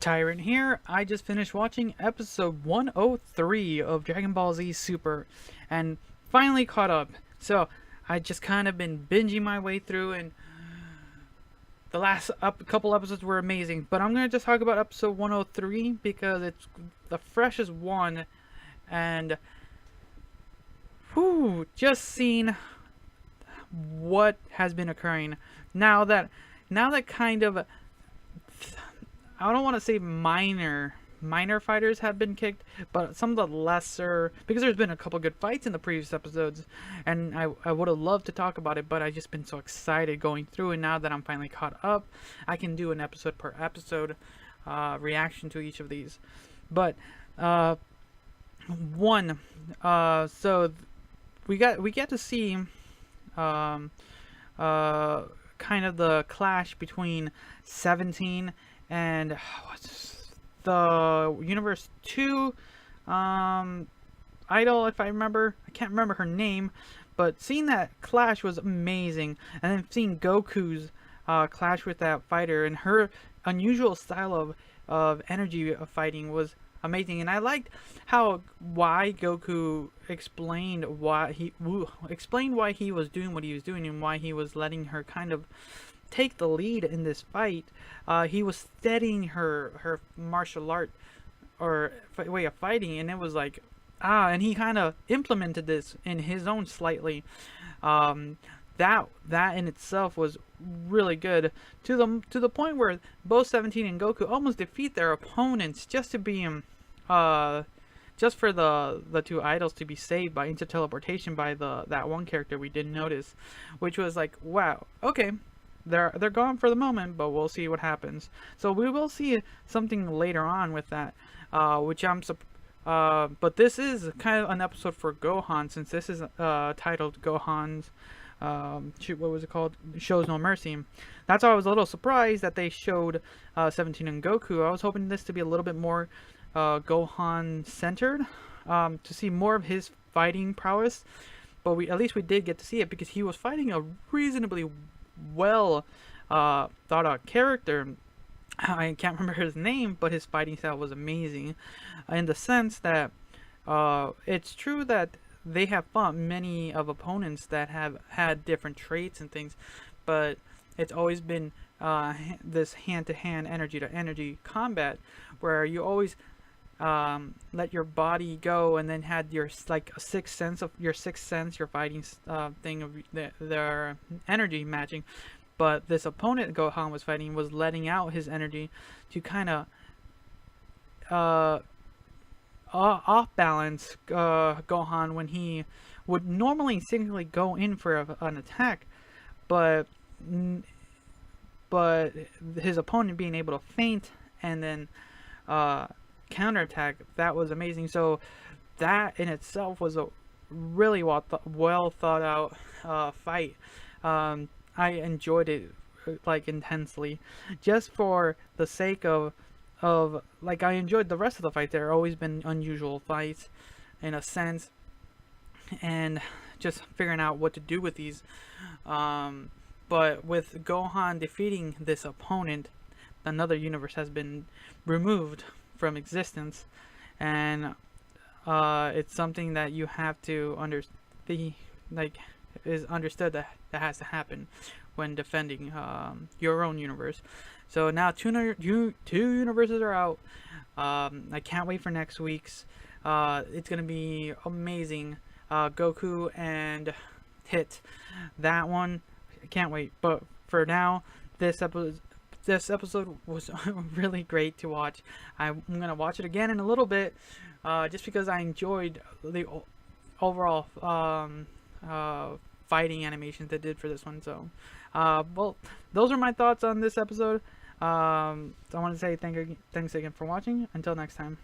Tyrant here. I just finished watching episode 103 of Dragon Ball Z Super and finally caught up. So I just kind of been binging my way through, and the last couple episodes were amazing. But I'm going to just talk about episode 103 because it's the freshest one, and just seeing what has been occurring now that kind of, I don't want to say minor fighters have been kicked, but some of the lesser, because there's been a couple good fights in the previous episodes, and I would have loved to talk about it, but I just been so excited going through, and now that I'm finally caught up, I can do an episode per episode reaction to each of these. But so we get to see kind of the clash between 17 and what's the Universe 2 idol, if I remember. I can't remember her name, but seeing that clash was amazing. And then seeing Goku's clash with that fighter and her unusual style of energy of fighting was amazing. And I liked why Goku explained why he was doing what he was doing, and why he was letting her kind of take the lead in this fight. He was studying her martial art or way of fighting, and it was like, and he kind of implemented this in his own slightly. That in itself was really good, to the point where both 17 and Goku almost defeat their opponents just to be just for the two idols to be saved by interteleportation by that one character we didn't notice, which was like, wow, okay. They're gone for the moment, but we'll see what happens. So we will see something later on with that, which but this is kind of an episode for Gohan, since this is titled Gohan's what was it called? Shows No Mercy. That's why I was a little surprised that they showed 17 and Goku. I was hoping this to be a little bit more Gohan centered, to see more of his fighting prowess. But at least we did get to see it, because he was fighting a reasonably well thought out character. I can't remember his name, but his fighting style was amazing, in the sense that it's true that they have fought many of opponents that have had different traits and things, but it's always been this hand-to-hand, energy-to-energy combat, where you always let your body go, and then had your sixth sense, your fighting thing of their energy matching. But this opponent Gohan was fighting was letting out his energy to kind of off balance Gohan when he would normally instinctively go in for an attack, but his opponent being able to feint and then counterattack, that was amazing. So that in itself was a really well thought out fight. I enjoyed it intensely, just for the sake of I enjoyed the rest of the fights. There have always been unusual fights in a sense, and just figuring out what to do with these. But with Gohan defeating this opponent, another universe has been removed from existence, and it's something that you have to is understood that has to happen when defending your own universe. So now two universes are out. I can't wait for next week's. It's gonna be amazing. Goku and Hit, that one, I can't wait. But for now, this episode was really great to watch. I'm gonna watch it again in a little bit, just because I enjoyed the overall fighting animations they did for this one. So well, those are my thoughts on this episode. I want to say thanks again for watching. Until next time.